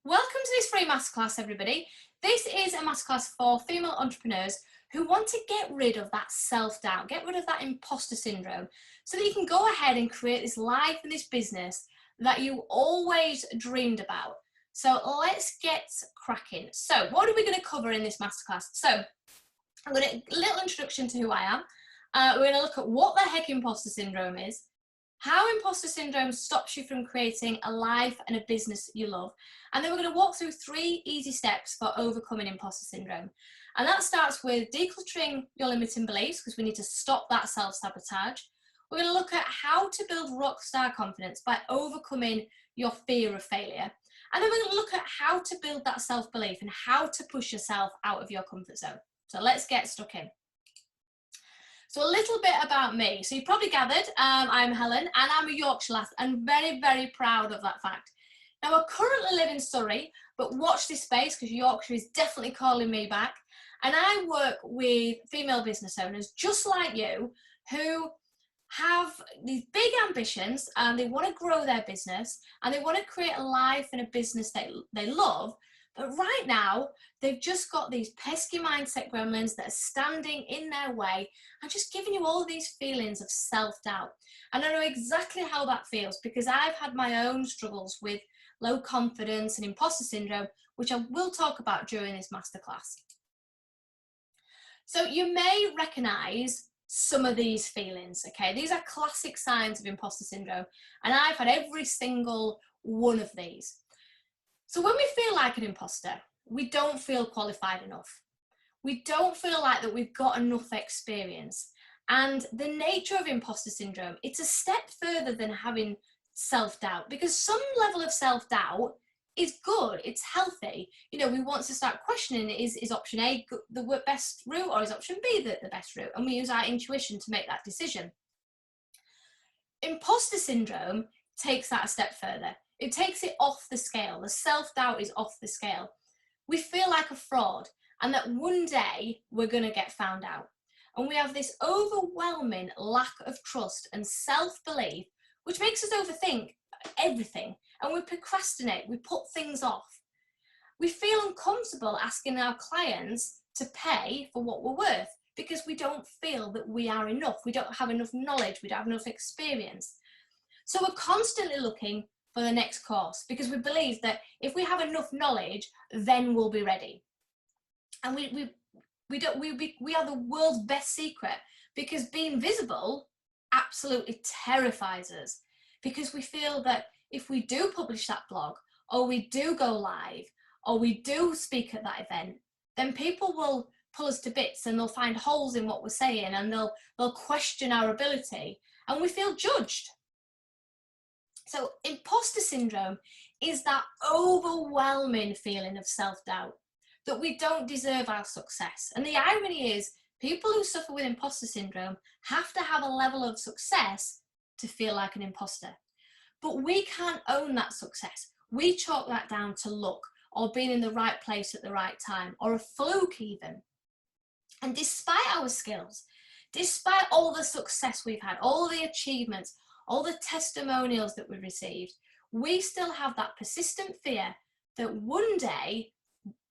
Welcome to this free masterclass, everybody. This is a masterclass for female entrepreneurs who want to get rid of that self-doubt, get rid of that imposter syndrome, so that you can go ahead and create this life and this business that you always dreamed about. So let's get cracking. So what are we going to cover in this masterclass? So I'm going to a little introduction to who I am. We're going to look at what the heck imposter syndrome is, how imposter syndrome stops you from creating a life and a business you love. And then we're going to walk through 3 easy steps for overcoming imposter syndrome. And that starts with decluttering your limiting beliefs, because we need to stop that self-sabotage. We're going to look at how to build rockstar confidence by overcoming your fear of failure. And then we're going to look at how to build that self-belief and how to push yourself out of your comfort zone. So let's get stuck in. So a little bit about me. So you probably gathered, I'm Helen and I'm a Yorkshire lass and very, very proud of that fact. Now I currently live in Surrey, but watch this space because Yorkshire is definitely calling me back. And I work with female business owners just like you who have these big ambitions and they want to grow their business and they want to create a life and a business they love. But right now, they've just got these pesky mindset gremlins that are standing in their way and just giving you all these feelings of self-doubt. And I know exactly how that feels because I've had my own struggles with low confidence and imposter syndrome, which I will talk about during this masterclass. So you may recognize some of these feelings, okay? These are classic signs of imposter syndrome, and I've had every single one of these. So when we feel like an imposter, we don't feel qualified enough. We don't feel like that we've got enough experience. And the nature of imposter syndrome, it's a step further than having self-doubt, because some level of self-doubt is good, it's healthy. You know, we want to start questioning, is option A the best route, or is option B the best route? And we use our intuition to make that decision. Imposter syndrome takes that a step further. It takes it off the scale. The self-doubt is off the scale. We feel like a fraud and that one day we're going to get found out. And we have this overwhelming lack of trust and self-belief, which makes us overthink everything. And we procrastinate, we put things off. We feel uncomfortable asking our clients to pay for what we're worth because we don't feel that we are enough. We don't have enough knowledge, we don't have enough experience. So we're constantly looking for the next course because we believe that if we have enough knowledge, then we'll be ready. And we are the world's best secret because being visible absolutely terrifies us, because we feel that if we do publish that blog, or we do go live, or we do speak at that event, then people will pull us to bits and they'll find holes in what we're saying and they'll question our ability and we feel judged. So imposter syndrome is that overwhelming feeling of self-doubt, that we don't deserve our success. And the irony is, people who suffer with imposter syndrome have to have a level of success to feel like an imposter. But we can't own that success. We chalk that down to luck, or being in the right place at the right time, or a fluke even. And despite our skills, despite all the success we've had, all the achievements, all the testimonials that we've received, we still have that persistent fear that one day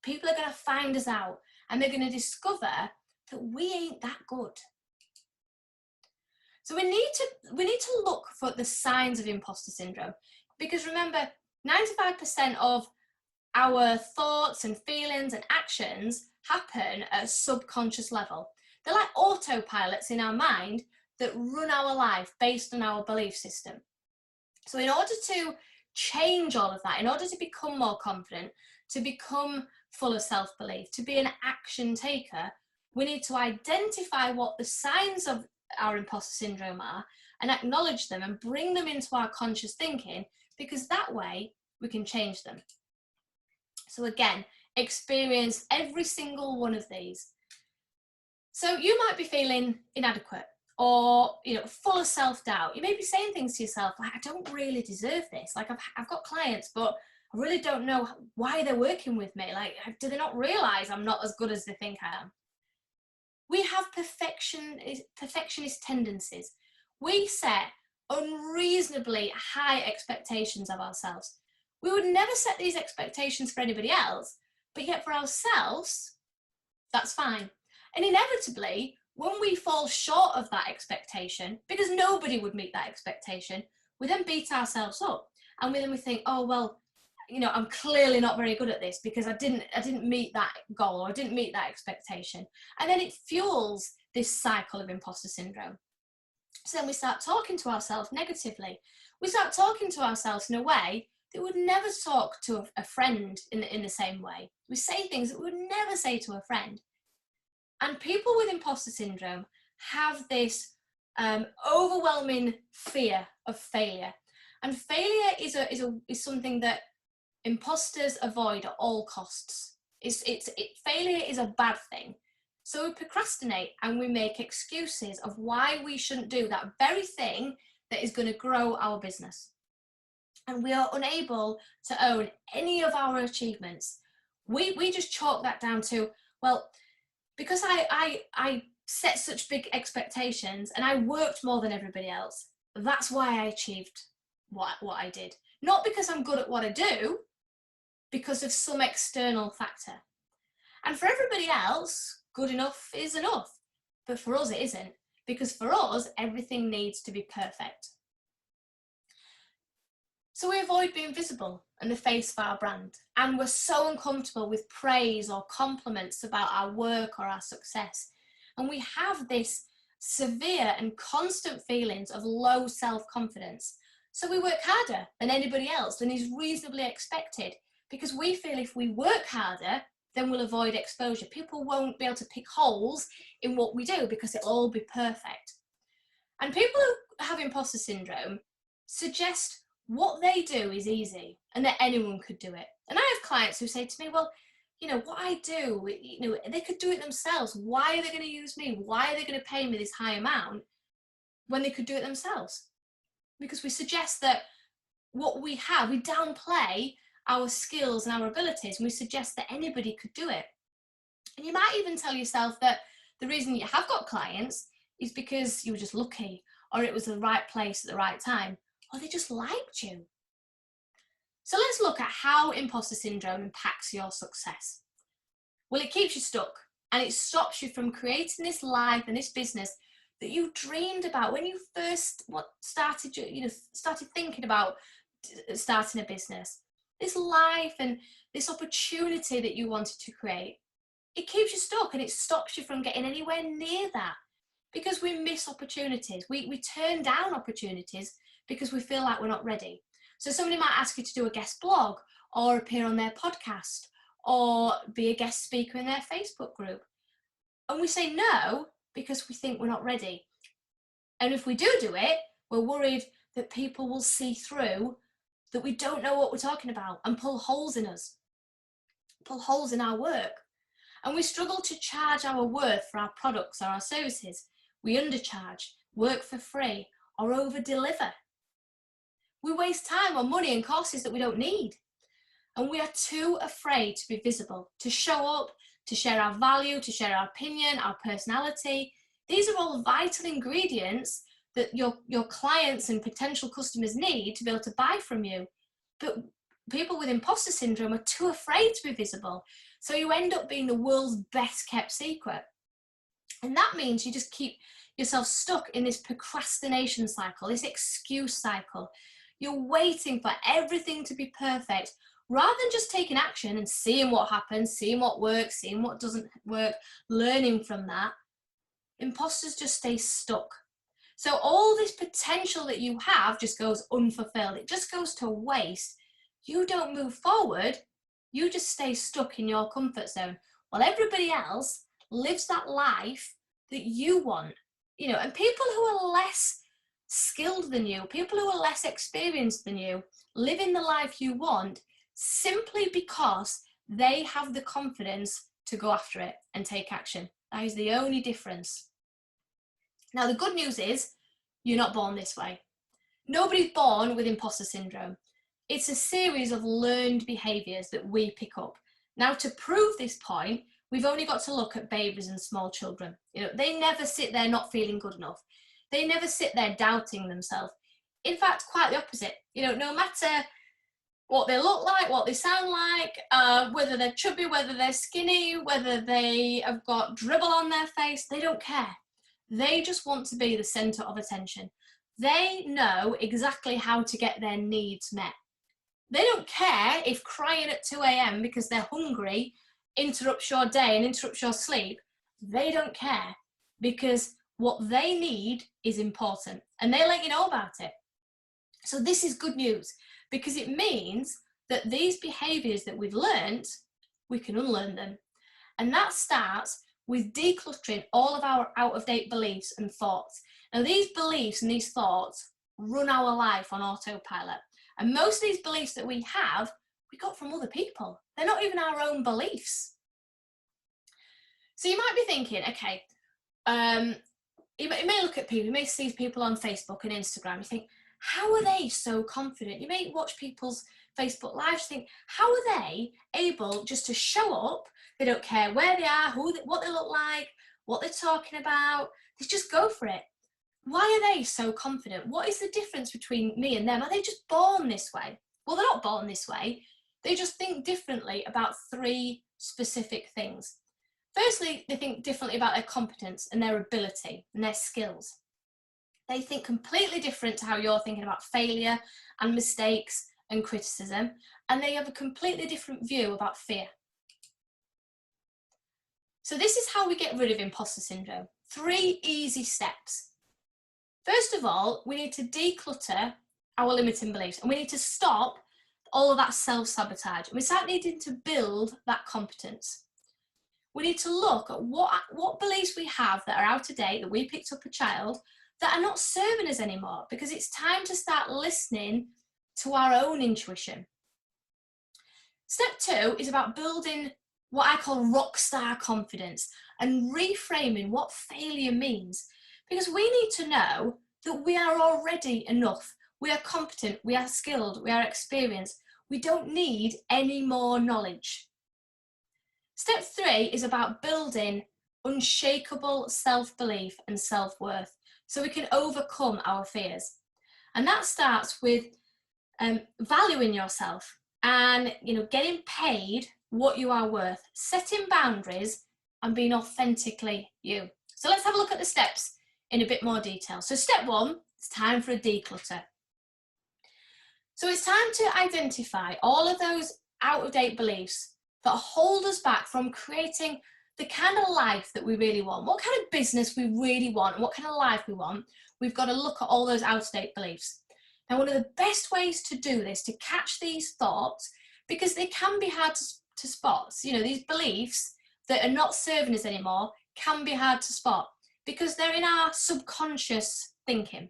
people are going to find us out and they're going to discover that we ain't that good. So we need to look for the signs of imposter syndrome, because remember, 95% of our thoughts and feelings and actions happen at a subconscious level. They're like autopilots in our mind that run our life based on our belief system. So in order to change all of that, in order to become more confident, to become full of self-belief, to be an action taker, we need to identify what the signs of our imposter syndrome are and acknowledge them and bring them into our conscious thinking, because that way we can change them. So again, experience every single one of these. So you might be feeling inadequate, or full of self-doubt. You may be saying things to yourself like, I don't really deserve this. Like I've got clients, but I really don't know why they're working with me. Like, do they not realize I'm not as good as they think I am? We have perfectionist tendencies. We set unreasonably high expectations of ourselves. We would never set these expectations for anybody else, but yet for ourselves, that's fine. And inevitably, when we fall short of that expectation, because nobody would meet that expectation, we then beat ourselves up. And then we think, oh, well, I'm clearly not very good at this because I didn't meet that goal, or I didn't meet that expectation. And then it fuels this cycle of imposter syndrome. So then we start talking to ourselves negatively. We start talking to ourselves in a way that we would never talk to a friend in the same way. We say things that we would never say to a friend. And people with imposter syndrome have this overwhelming fear of failure. And failure is something that imposters avoid at all costs. Failure is a bad thing. So we procrastinate and we make excuses of why we shouldn't do that very thing that is going to grow our business. And we are unable to own any of our achievements. We just chalk that down to, well, because I set such big expectations and I worked more than everybody else, that's why I achieved what I did. Not because I'm good at what I do, because of some external factor. And for everybody else, good enough is enough. But for us, it isn't. Because for us, everything needs to be perfect. So we avoid being visible and the face of our brand. And we're so uncomfortable with praise or compliments about our work or our success. And we have this severe and constant feelings of low self-confidence. So we work harder than anybody else than is reasonably expected, because we feel if we work harder, then we'll avoid exposure. People won't be able to pick holes in what we do because it'll all be perfect. And people who have imposter syndrome suggest what they do is easy and that anyone could do it. And I have clients who say to me, well, what I do, they could do it themselves. Why are they going to use me? Why are they going to pay me this high amount when they could do it themselves? Because we suggest that what we have, we downplay our skills and our abilities, and we suggest that anybody could do it. And you might even tell yourself that the reason you have got clients is because you were just lucky, or it was the right place at the right time, or they just liked you. So let's look at how imposter syndrome impacts your success. Well, it keeps you stuck, and it stops you from creating this life and this business that you dreamed about when you first started thinking about starting a business. This life and this opportunity that you wanted to create, it keeps you stuck and it stops you from getting anywhere near that, because we miss opportunities. We turn down opportunities because we feel like we're not ready. So somebody might ask you to do a guest blog or appear on their podcast or be a guest speaker in their Facebook group. And we say no because we think we're not ready. And if we do it, we're worried that people will see through that we don't know what we're talking about and pull holes in us, pull holes in our work. And we struggle to charge our worth for our products or our services. We undercharge, work for free, or over-deliver. We waste time on money and courses that we don't need. And we are too afraid to be visible, to show up, to share our value, to share our opinion, our personality. These are all vital ingredients that your clients and potential customers need to be able to buy from you. But people with imposter syndrome are too afraid to be visible. So you end up being the world's best kept secret. And that means you just keep yourself stuck in this procrastination cycle, this excuse cycle. You're waiting for everything to be perfect rather than just taking action and seeing what happens, seeing what works, seeing what doesn't work, learning from that. Imposters just stay stuck. So all this potential that you have just goes unfulfilled. It just goes to waste. You don't move forward. You just stay stuck in your comfort zone while everybody else lives that life that you want. And people who are less skilled than you, people who are less experienced than you, live in the life you want simply because they have the confidence to go after it and take action. That is the only difference. Now, the good news is you're not born this way. Nobody's born with imposter syndrome. It's a series of learned behaviours that we pick up. Now, to prove this point, we've only got to look at babies and small children. They never sit there not feeling good enough. They never sit there doubting themselves. In fact, quite the opposite. No matter what they look like, what they sound like, whether they're chubby, whether they're skinny, whether they have got dribble on their face. They don't care. They just want to be the center of attention. They know exactly how to get their needs met. They don't care if crying at 2 a.m. because they're hungry interrupts your day and interrupts your sleep. They don't care, because what they need is important, and they let you know about it. So this is good news, because it means that these behaviors that we've learned, we can unlearn them. And that starts with decluttering all of our out-of-date beliefs and thoughts. Now, these beliefs and these thoughts run our life on autopilot. And most of these beliefs that we have, we got from other people. They're not even our own beliefs. So you might be thinking, okay, you may look at people, you may see people on Facebook and Instagram, you think, how are they so confident? You may watch people's Facebook lives, think, how are they able just to show up? They don't care where they are, what they look like, what they're talking about. They just go for it. Why are they so confident? What is the difference between me and them? Are they just born this way? Well, they're not born this way. They just think differently about 3 specific things. Firstly, they think differently about their competence and their ability and their skills. They think completely different to how you're thinking about failure and mistakes and criticism, and they have a completely different view about fear. So this is how we get rid of imposter syndrome. 3 easy steps. First of all, we need to declutter our limiting beliefs, and we need to stop all of that self-sabotage. We start needing to build that competence. We need to look at what beliefs we have that are out of date, that we picked up as a child, that are not serving us anymore, because it's time to start listening to our own intuition. Step 2 is about building what I call rock star confidence and reframing what failure means, because we need to know that we are already enough. We are competent, we are skilled, we are experienced. We don't need any more knowledge. Step 3 is about building unshakable self-belief and self-worth so we can overcome our fears. And that starts with valuing yourself and getting paid what you are worth, setting boundaries and being authentically you. So let's have a look at the steps in a bit more detail. So step 1, it's time for a declutter. So it's time to identify all of those out-of-date beliefs that hold us back from creating the kind of life that we really want, what kind of business we really want, and what kind of life we want. We've got to look at all those out-of-date beliefs. Now, one of the best ways to do this, to catch these thoughts, because they can be hard to spot. These beliefs that are not serving us anymore can be hard to spot because they're in our subconscious thinking.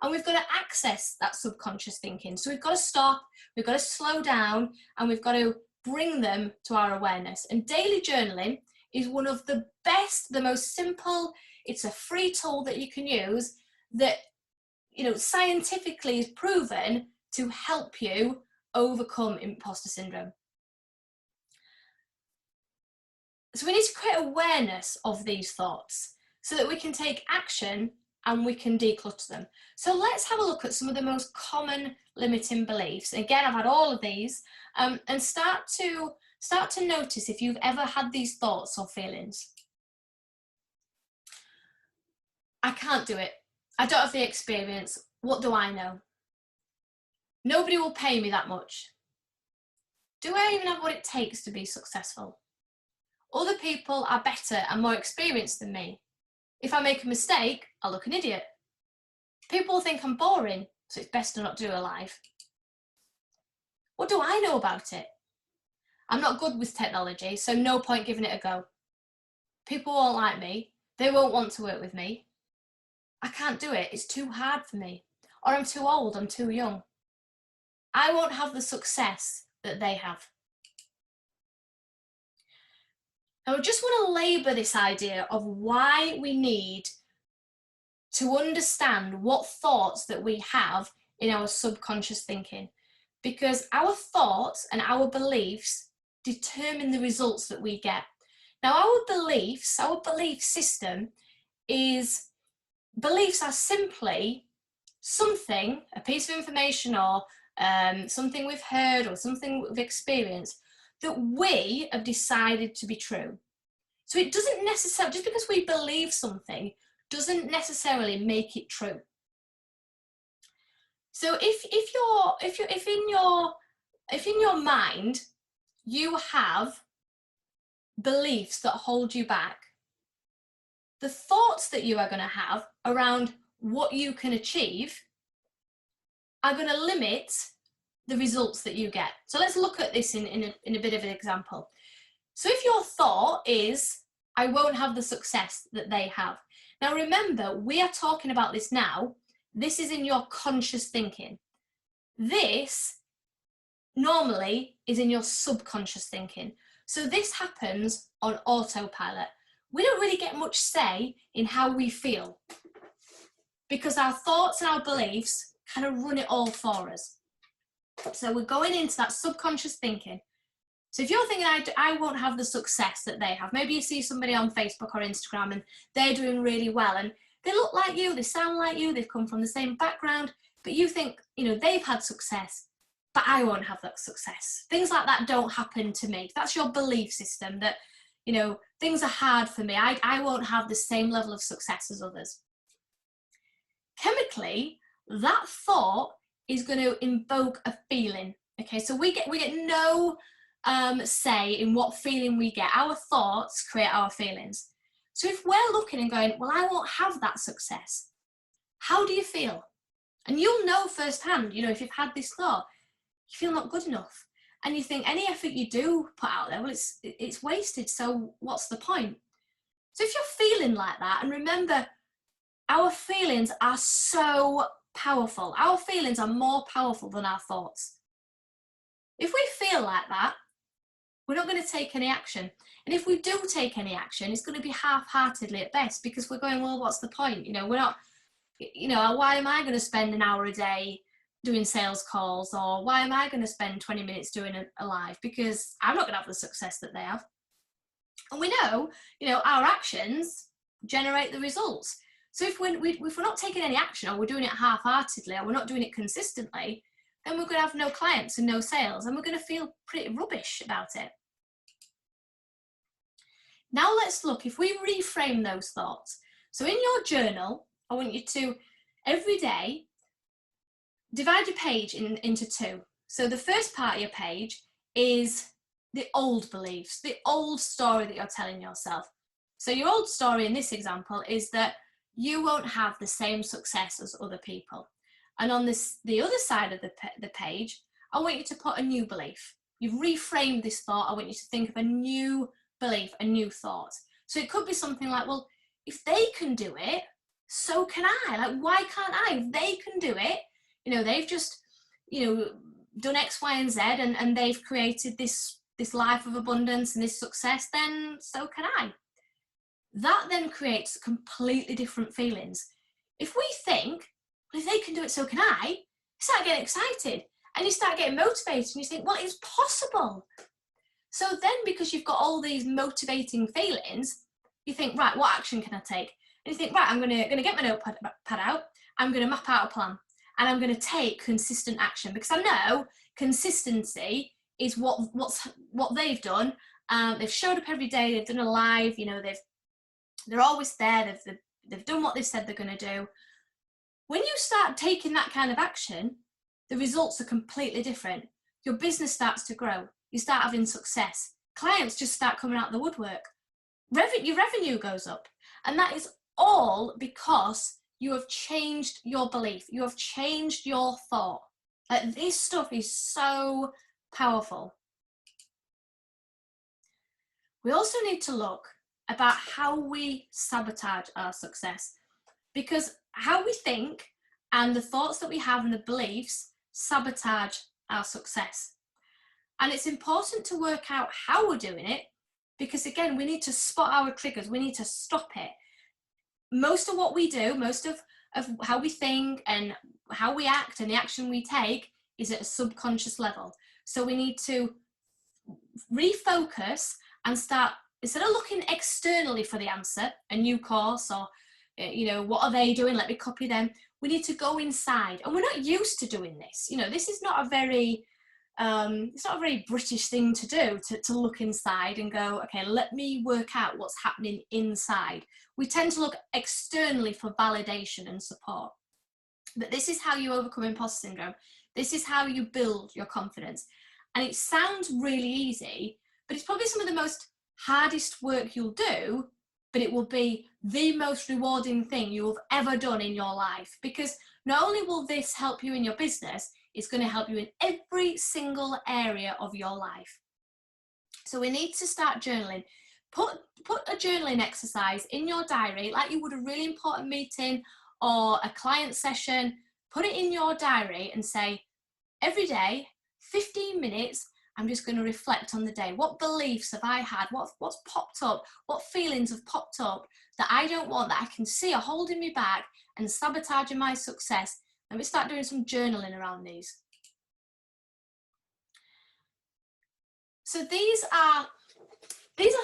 And we've got to access that subconscious thinking. So we've got to stop, we've got to slow down, and we've got to bring them to our awareness. And daily journaling is one of the best, the most simple, it's a free tool that you can use that, scientifically is proven to help you overcome imposter syndrome. So we need to create awareness of these thoughts so that we can take action and we can declutter them. So let's have a look at some of the most common limiting beliefs. Again, I've had all of these, and start to notice if you've ever had these thoughts or feelings. I can't do it. I don't have the experience. What do I know? Nobody will pay me that much. Do I even have what it takes to be successful? Other people are better and more experienced than me. If I make a mistake, I look an idiot. People think I'm boring, so it's best to not do a live. What do I know about it? I'm not good with technology, so no point giving it a go. People won't like me. They won't want to work with me. I can't do it. It's too hard for me. Or I'm too old, I'm too young. I won't have the success that they have. Now, I just want to labour this idea of why we need to understand what thoughts that we have in our subconscious thinking, because our thoughts and our beliefs determine the results that we get. Now, our belief system beliefs are simply something, a piece of information or something we've heard or something we've experienced that we have decided to be true. So it doesn't necessarily, just because we believe something doesn't necessarily make it true. So if in your mind you have beliefs that hold you back, the thoughts that you are going to have around what you can achieve are going to limit the results that you get. So let's look at this in a bit of an example. So if your thought is, I won't have the success that they have. Now remember, we are talking about this now. This is in your conscious thinking. This normally is in your subconscious thinking. So this happens on autopilot. We don't really get much say in how we feel because our thoughts and our beliefs kind of run it all for us. So we're going into that subconscious thinking. So if you're thinking, I won't have the success that they have, maybe you see somebody on Facebook or Instagram and they're doing really well and they look like you, they sound like you, they've come from the same background, but you think, they've had success, but I won't have that success. Things like that don't happen to me. That's your belief system that, things are hard for me. I won't have the same level of success as others. Chemically, that thought is going to invoke a feeling. Okay, so we get no say in what feeling we get. Our thoughts create our feelings. So if we're looking and going, well, I won't have that success, how do you feel? And you'll know firsthand, if you've had this thought, you feel not good enough. And you think any effort you do put out there, well, it's wasted, so what's the point? So if you're feeling like that, and remember, our feelings are so powerful. Our feelings are more powerful than our thoughts. If we feel like that, we're not going to take any action. And if we do take any action, it's going to be half-heartedly at best because we're going, well, what's the point? We're not, why am I going to spend an hour a day doing sales calls, or why am I going to spend 20 minutes doing a live? Because I'm not going to have the success that they have. And we know, our actions generate the results. So if we're not taking any action, or we're doing it half-heartedly, or we're not doing it consistently, then we're going to have no clients and no sales, and we're going to feel pretty rubbish about it. Now let's look, if we reframe those thoughts. So in your journal, I want you to, every day, divide your page into two. So the first part of your page is the old beliefs, the old story that you're telling yourself. So your old story in this example is that you won't have the same success as other people. And on the other side of the page, I want you to put a new belief. You've reframed this thought. I want you to think of a new belief, a new thought. So it could be something like, well, if they can do it, so can I. Like, why can't I? If they can do it, they've just, done X, Y, and Z, and they've created this life of abundance and this success, then so can I. That then creates completely different feelings. If we think, well, if they can do it, so can I, you start getting excited and you start getting motivated and you think, well, it's possible. So then, because you've got all these motivating feelings, you think, right, what action can I take? And you think, right, I'm going to get my notepad out, I'm going to map out a plan, and I'm going to take consistent action, because I know consistency is what they've done. They've showed up every day, they've done a live, they're always there, they've done what they've said they're going to do. When you start taking that kind of action, the results are completely different. Your business starts to grow. You start having success. Clients just start coming out of the woodwork. Your revenue goes up. And that is all because you have changed your belief. You have changed your thought. Like, this stuff is so powerful. We also need to look about how we sabotage our success, because how we think and the thoughts that we have and the beliefs sabotage our success. And it's important to work out how we're doing it, because again, we need to spot our triggers. We need to stop it. Most of what we do, most of how we think and how we act and the action we take is at a subconscious level. So we need to refocus and start, instead of looking externally for the answer, a new course or, what are they doing? Let me copy them. we need to go inside, and we're not used to doing this. You know, this is not a very it's not a very British thing to do, to look inside and go, okay, let me work out what's happening inside. We tend to look externally for validation and support. But this is how you overcome imposter syndrome. This is how you build your confidence. And it sounds really easy, but it's probably some of the most hardest work you'll do, but it will be the most rewarding thing you have ever done in your life. Because not only will this help you in your business, it's going to help you in every single area of your life. So we need to start journaling. Put a journaling exercise in your diary, like you would a really important meeting or a client session. Put it in your diary and say, every day, 15 minutes, I'm just going to reflect on the day. What beliefs have I had? What's popped up? What feelings have popped up that I don't want, that I can see are holding me back and sabotaging my success? Let me start doing some journaling around these. So these are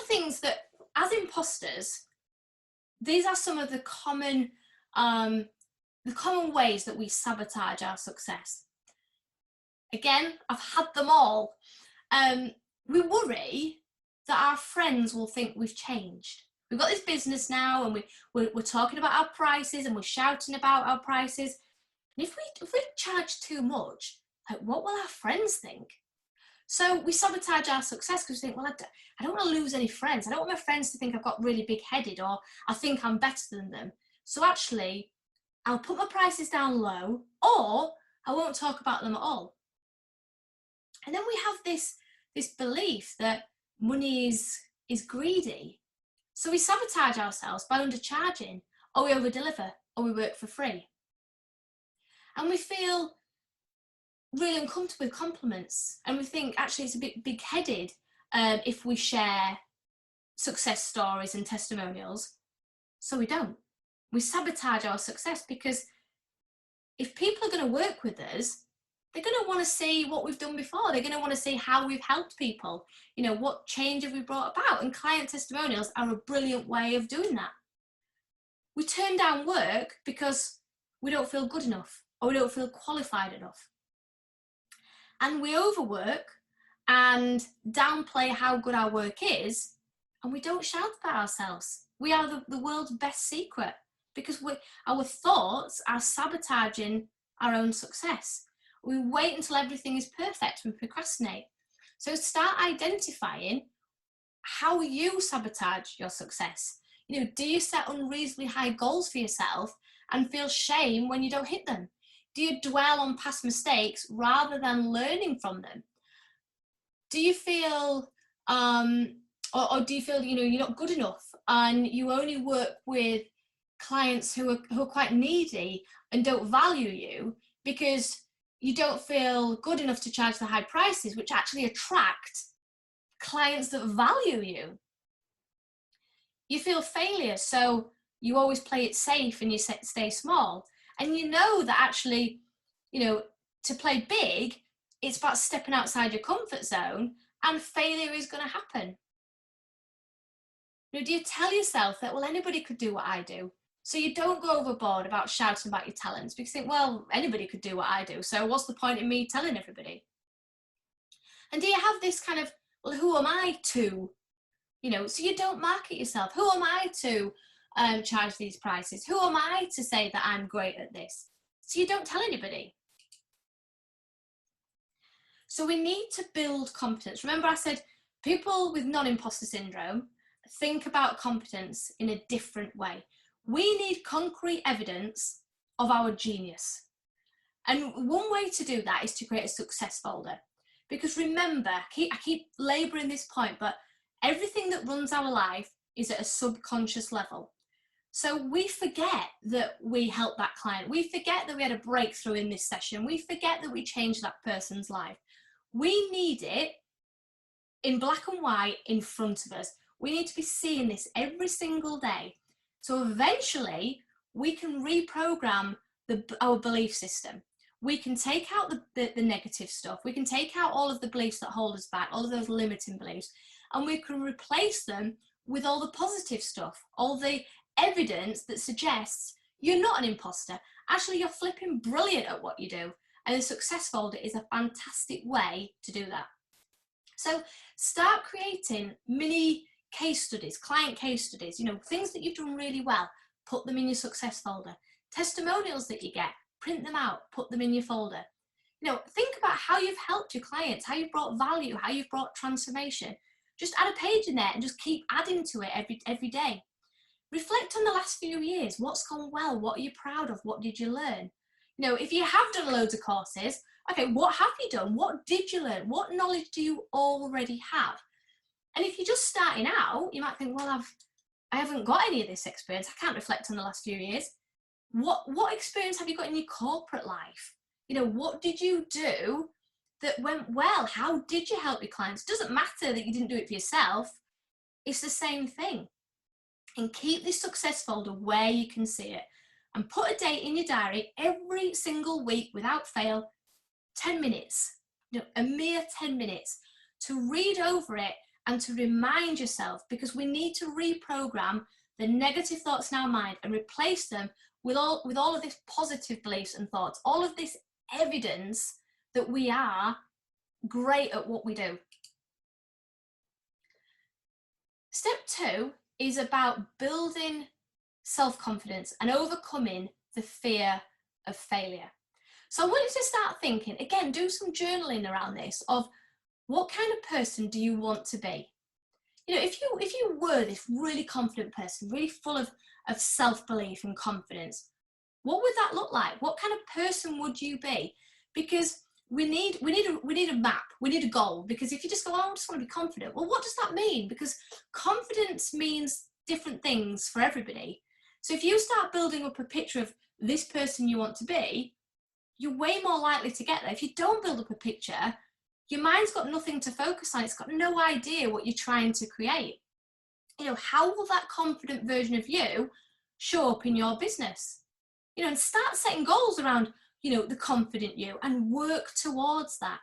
things that, as imposters, these are some of the common ways that we sabotage our success. Again, I've had them all. We worry that our friends will think we've changed. We've got this business now, and we're talking about our prices, and we're shouting about our prices. And if we charge too much, like, what will our friends think? So we sabotage our success because we think, well, I don't want to lose any friends. I don't want my friends to think I've got really big-headed, or I think I'm better than them. So actually, I'll put my prices down low, or I won't talk about them at all. And then we have this belief that money is greedy. So we sabotage ourselves by undercharging, or we overdeliver, or we work for free. And we feel really uncomfortable with compliments, and we think actually it's a bit big-headed if we share success stories and testimonials. So we don't. We sabotage our success, because if people are going to work with us, they're going to want to see what we've done before. They're going to want to see how we've helped people. You know, what change have we brought about? And client testimonials are a brilliant way of doing that. We turn down work because we don't feel good enough, or we don't feel qualified enough. And we overwork and downplay how good our work is, and we don't shout about ourselves. We are the world's best secret, because our thoughts are sabotaging our own success. We wait until everything is perfect. We procrastinate. So start identifying how you sabotage your success. You know, do you set unreasonably high goals for yourself and feel shame when you don't hit them? Do you dwell on past mistakes rather than learning from them? Do you feel, or do you feel, you know, you're not good enough and you only work with clients who are quite needy and don't value you because you don't feel good enough to charge the high prices, which actually attract clients that value you? You feel failure, so you always play it safe and you stay small. And you know that actually, you know, to play big, it's about stepping outside your comfort zone, and failure is going to happen. You know, do you tell yourself that, well, anybody could do what I do? So you don't go overboard about shouting about your talents, because you think, well, anybody could do what I do, so what's the point in me telling everybody? And do you have this kind of, well, who am I to? You know, so you don't market yourself. Who am I to charge these prices? Who am I to say that I'm great at this? So you don't tell anybody. So we need to build competence. Remember, I said people with non-imposter syndrome think about competence in a different way. We need concrete evidence of our genius. And one way to do that is to create a success folder. Because remember, I keep laboring this point, but everything that runs our life is at a subconscious level. So we forget that we helped that client. We forget that we had a breakthrough in this session. We forget that we changed that person's life. We need it in black and white in front of us. We need to be seeing this every single day. So eventually we can reprogram our belief system. We can take out the negative stuff. We can take out all of the beliefs that hold us back, all of those limiting beliefs, and we can replace them with all the positive stuff, all the evidence that suggests you're not an imposter. Actually, you're flipping brilliant at what you do. And the success folder is a fantastic way to do that. So start creating mini case studies, client case studies, things that you've done really well, put them in your success folder. Testimonials that you get, print them out, put them in your folder. Think about how you've helped your clients, how you've brought value, how you've brought transformation. Just add a page in there and just keep adding to it every day. Reflect on the last few years. What's gone well? What are you proud of? What did you learn? If you have done loads of courses, okay, what have you done? What did you learn? What knowledge do you already have? And if you're just starting out, you might think, well, I haven't got any of this experience. I can't reflect on the last few years. What experience have you got in your corporate life? What did you do that went well? How did you help your clients? It doesn't matter that you didn't do it for yourself. It's the same thing. And keep this success folder where you can see it. And put a date in your diary every single week without fail, 10 minutes, a mere 10 minutes to read over it and to remind yourself, because we need to reprogram the negative thoughts in our mind and replace them with all of this positive beliefs and thoughts, all of this evidence that we are great at what we do. Step 2 is about building self-confidence and overcoming the fear of failure. So I want you to start thinking, again, do some journaling around this, of what kind of person do you want to be? If you were this really confident person, really full of self-belief and confidence, what would that look like? What kind of person would you be? Because we need a map, we need a goal. Because if you just go, oh, I just want to be confident, well, what does that mean? Because confidence means different things for everybody. So if you start building up a picture of this person you want to be, you're way more likely to get there. If you don't build up a picture, your mind's got nothing to focus on. It's got no idea what you're trying to create. How will that confident version of you show up in your business? And start setting goals around, the confident you, and work towards that.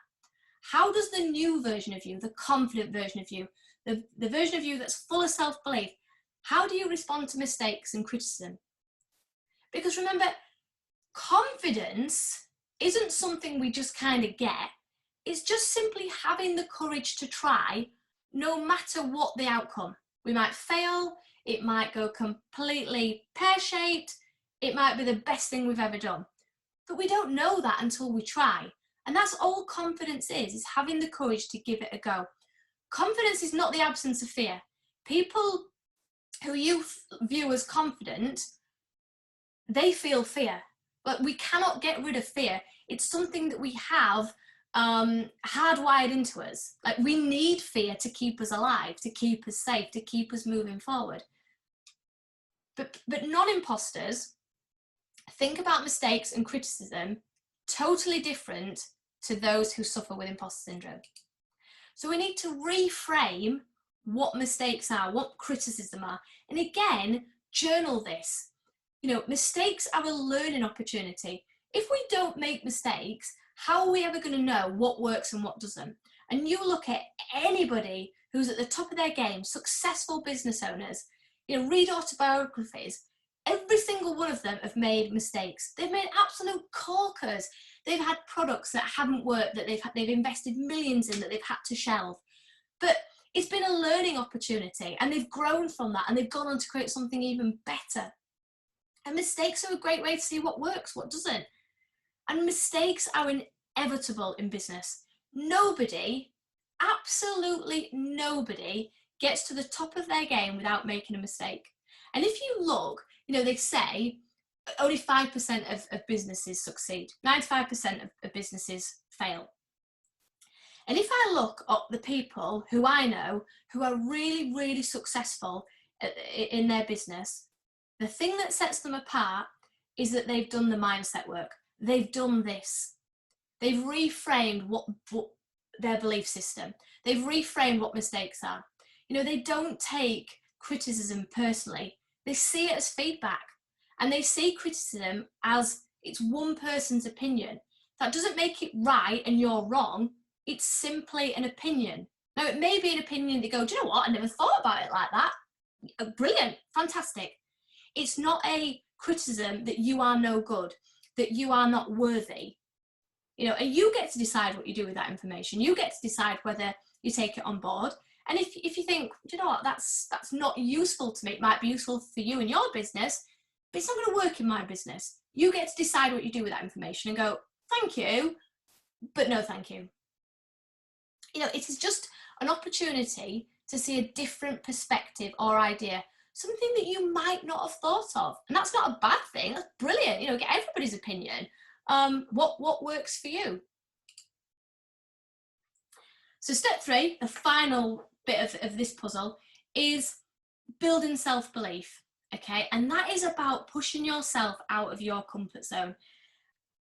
How does the new version of you, the confident version of you, the version of you that's full of self-belief, how do you respond to mistakes and criticism? Because remember, confidence isn't something we just kind of get. It's just simply having the courage to try, no matter what the outcome. We might fail, it might go completely pear-shaped, it might be the best thing we've ever done. But we don't know that until we try. And that's all confidence is having the courage to give it a go. Confidence is not the absence of fear. People who you view as confident, they feel fear. But we cannot get rid of fear. It's something that we have hardwired into us. Like, we need fear to keep us alive, to keep us safe, to keep us moving forward. But non-imposters think about mistakes and criticism totally different to those who suffer with imposter syndrome. So we need to reframe what mistakes are, what criticism are. And again, journal this. Mistakes are a learning opportunity. If we don't make mistakes, how are we ever going to know what works and what doesn't? And you look at anybody who's at the top of their game, successful business owners, read autobiographies. Every single one of them have made mistakes. They've made absolute corkers. They've had products that haven't worked, that they've invested millions in, that they've had to shelve. But it's been a learning opportunity, and they've grown from that, and they've gone on to create something even better. And mistakes are a great way to see what works, what doesn't. And mistakes are inevitable in business. Nobody, absolutely nobody, gets to the top of their game without making a mistake. And if you look, they say only 5% of businesses succeed. 95% of businesses fail. And if I look at the people who I know who are really, really successful in their business, the thing that sets them apart is that they've done the mindset work. They've done this. They've reframed what their belief system. They've reframed what mistakes are. They don't take criticism personally. They see it as feedback, and they see criticism as it's one person's opinion. That doesn't make it right and you're wrong. It's simply an opinion. Now, it may be an opinion that go, do you know what? I never thought about it like that. Brilliant, fantastic. It's not a criticism that you are no good, that you are not worthy, you know, and you get to decide what you do with that information. You get to decide whether you take it on board. And if you think, you know what, that's not useful to me, it might be useful for you and your business, but it's not going to work in my business. You get to decide what you do with that information and go, thank you, but no thank you. You know, it is just an opportunity to see a different perspective or idea, something that you might not have thought of. And that's not a bad thing, that's brilliant. You know, get everybody's opinion. What works for you? So step 3, the final bit of this puzzle, is building self-belief, okay? And that is about pushing yourself out of your comfort zone.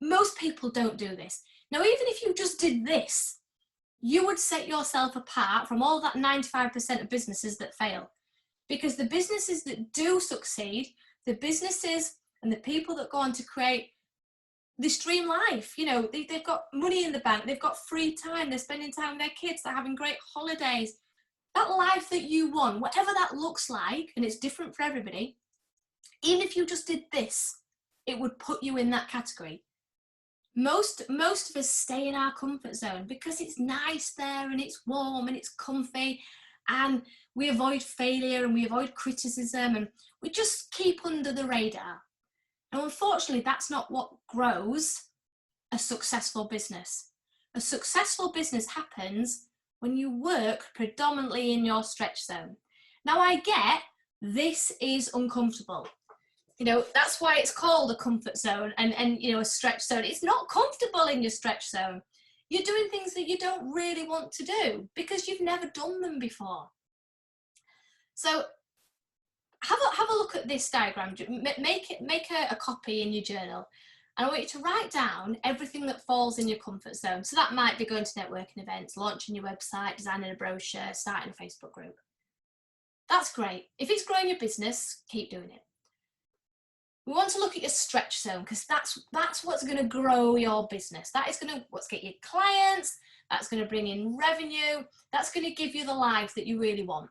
Most people don't do this. Now, even if you just did this, you would set yourself apart from all that 95% of businesses that fail. Because the businesses that do succeed, the businesses and the people that go on to create this dream life, you know, they've got money in the bank, they've got free time, they're spending time with their kids, they're having great holidays. That life that you want, whatever that looks like, and it's different for everybody, even if you just did this, it would put you in that category. Most of us stay in our comfort zone because it's nice there and it's warm and it's comfy, and we avoid failure and we avoid criticism, and we just keep under the radar. And unfortunately, that's not what grows a successful business. A successful business happens when you work predominantly in your stretch zone. Now, I get this is uncomfortable. You know, that's why it's called a comfort zone and you know, a stretch zone. It's not comfortable in your stretch zone. You're doing things that you don't really want to do because you've never done them before. So have a look at this diagram. Make a copy in your journal, and I want you to write down everything that falls in your comfort zone. So that might be going to networking events, launching your website, designing a brochure, starting a Facebook group. That's great. If it's growing your business, keep doing it. We want to look at your stretch zone because that's what's going to grow your business. That is what's get you clients. That's going to bring in revenue. That's going to give you the life that you really want.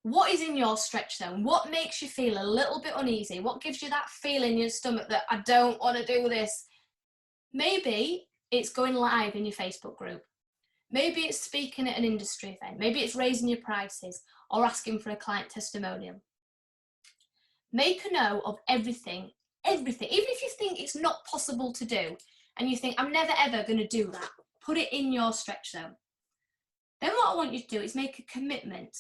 What is in your stretch zone? What makes you feel a little bit uneasy? What gives you that feeling in your stomach that I don't want to do this? Maybe it's going live in your Facebook group. Maybe it's speaking at an industry event. Maybe it's raising your prices or asking for a client testimonial. Make a note of everything, even if you think it's not possible to do and you think, I'm never ever going to do that, put it in your stretch zone. Then what I want you to do is make a commitment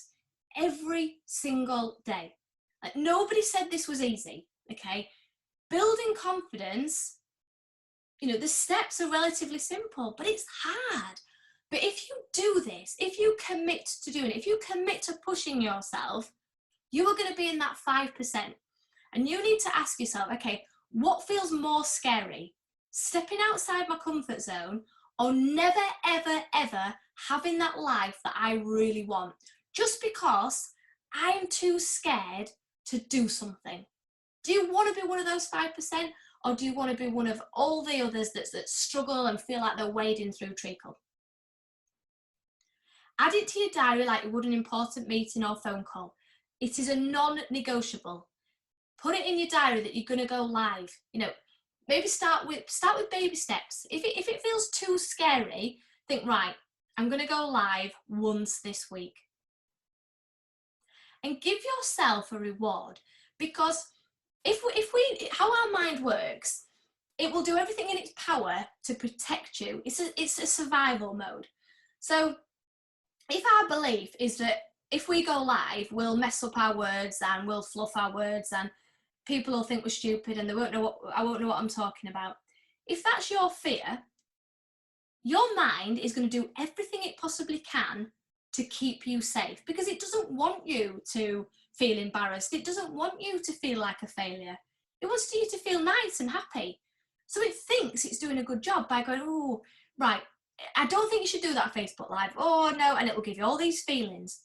every single day. Like, nobody said this was easy, okay? Building confidence, you know, the steps are relatively simple, but it's hard. But if you do this, if you commit to doing it, if you commit to pushing yourself, you are going to be in that 5%. And you need to ask yourself, okay, what feels more scary? Stepping outside my comfort zone, or never, ever, ever having that life that I really want, just because I'm too scared to do something? Do you want to be one of those 5%, or do you want to be one of all the others that struggle and feel like they're wading through treacle? Add it to your diary like you would an important meeting or phone call. It is a non-negotiable. Put it in your diary that you're going to go live. You know, maybe start with baby steps. If it feels too scary, think, right, I'm going to go live once this week. And give yourself a reward, because how our mind works, it will do everything in its power to protect you. It's a survival mode. So if our belief is that if we go live, we'll mess up our words and we'll fluff our words and people will think we're stupid and I won't know what I'm talking about. If that's your fear, your mind is going to do everything it possibly can to keep you safe, because it doesn't want you to feel embarrassed. It doesn't want you to feel like a failure. It wants you to feel nice and happy. So it thinks it's doing a good job by going, oh, right, I don't think you should do that Facebook Live. Oh, no, and it will give you all these feelings.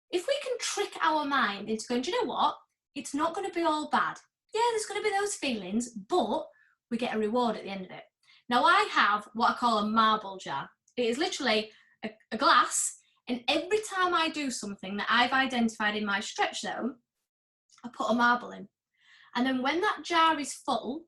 If we can trick our mind into going, do you know what? It's not going to be all bad. Yeah, there's going to be those feelings, but we get a reward at the end of it. Now, I have what I call a marble jar. It is literally a glass, and every time I do something that I've identified in my stretch zone, I put a marble in. And then when that jar is full,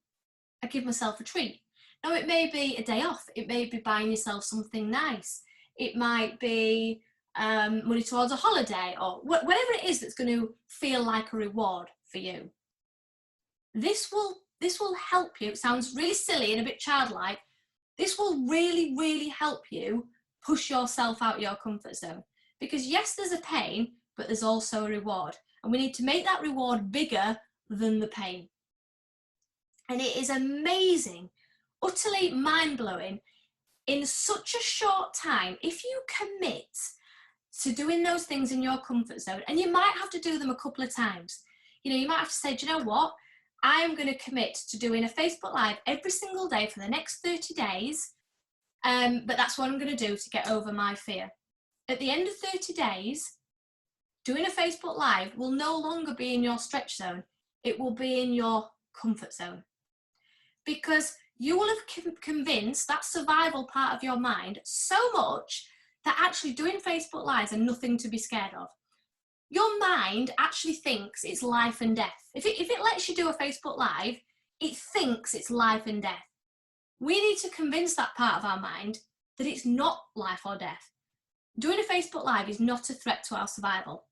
I give myself a treat. Now, it may be a day off. It may be buying yourself something nice. It might be money towards a holiday, or whatever it is that's going to feel like a reward for you. This will help you. It sounds really silly and a bit childlike. This will really, really help you push yourself out of your comfort zone. Because yes, there's a pain, but there's also a reward. And we need to make that reward bigger than the pain. And it is amazing, utterly mind-blowing, in such a short time, if you commit to doing those things in your comfort zone, and you might have to do them a couple of times. You know, you might have to say, do you know what? I'm going to commit to doing a Facebook Live every single day for the next 30 days. But that's what I'm going to do to get over my fear. At the end of 30 days, doing a Facebook Live will no longer be in your stretch zone. It will be in your comfort zone. Because you will have convinced that survival part of your mind so much that actually doing Facebook Lives are nothing to be scared of. Your mind actually thinks it's life and death. If it lets you do a Facebook Live, it thinks it's life and death. We need to convince that part of our mind that it's not life or death. Doing a Facebook Live is not a threat to our survival.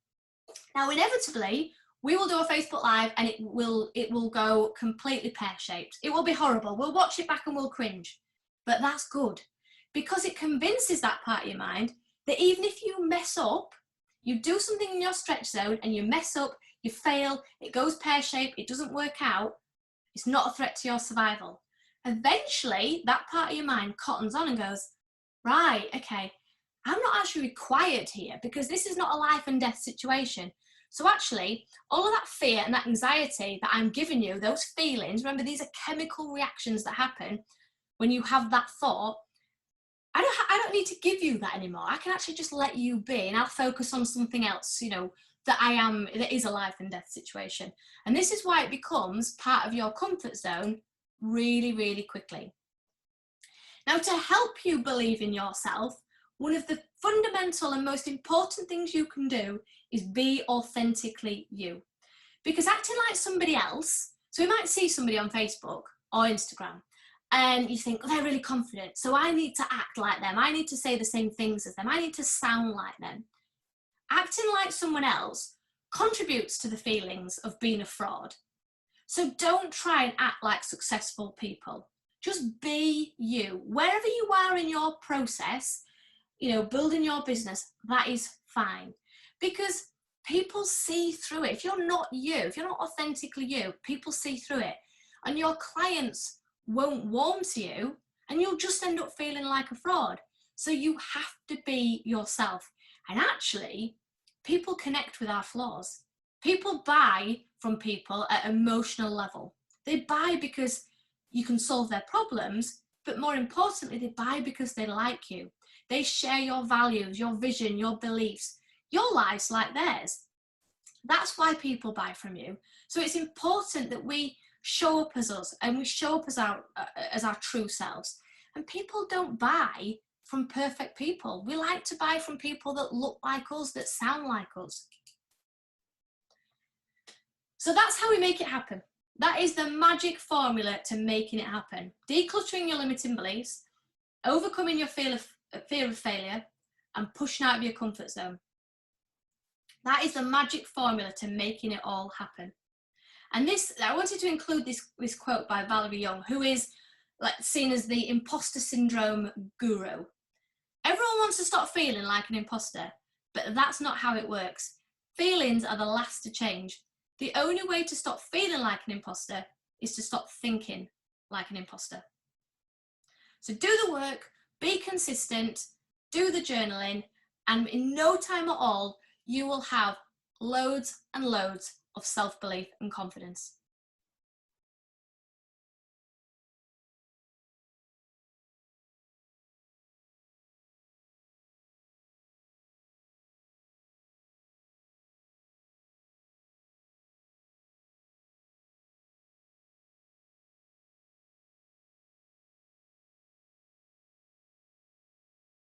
Now, inevitably, we will do a Facebook Live and it will go completely pear-shaped. It will be horrible. We'll watch it back and we'll cringe. But that's good, because it convinces that part of your mind that even if you mess up, you do something in your stretch zone and you mess up, you fail, it goes pear-shaped, it doesn't work out, it's not a threat to your survival. Eventually, that part of your mind cottons on and goes, right, okay, I'm not actually required here because this is not a life and death situation. So actually, all of that fear and that anxiety that I'm giving you, those feelings, remember, these are chemical reactions that happen when you have that thought. I don't need to give you that anymore. I can actually just let you be, and I'll focus on something else, you know, that is a life and death situation. And this is why it becomes part of your comfort zone really, really quickly. Now, to help you believe in yourself, one of the fundamental and most important things you can do is be authentically you. Because acting like somebody else, so we might see somebody on Facebook or Instagram, and you think, oh, they're really confident, so I need to act like them. I need to say the same things as them. I need to sound like them. Acting like someone else contributes to the feelings of being a fraud. So don't try and act like successful people. Just be you. Wherever you are in your process, you know, building your business, that is fine. Because people see through it. If you're not you, if you're not authentically you, people see through it. And your clients won't warm to you, and you'll just end up feeling like a fraud. So you have to be yourself. And actually, people connect with our flaws. People buy from people at an emotional level. They buy because you can solve their problems, but more importantly, they buy because they like you. They share your values, your vision, your beliefs. Your life's like theirs. That's why people buy from you. So it's important that we show up as us, and we show up as our true selves. And people don't buy from perfect people. We like to buy from people that look like us, that sound like us. So that's how we make it happen. That is the magic formula to making it happen. Decluttering your limiting beliefs, overcoming your fear of failure, and pushing out of your comfort zone. That is the magic formula to making it all happen. And this, I wanted to include this quote by Valerie Young, who is seen as the imposter syndrome guru. Everyone wants to stop feeling like an imposter, but that's not how it works. Feelings are the last to change. The only way to stop feeling like an imposter is to stop thinking like an imposter. So do the work, be consistent, do the journaling, and in no time at all, you will have loads and loads of self-belief and confidence.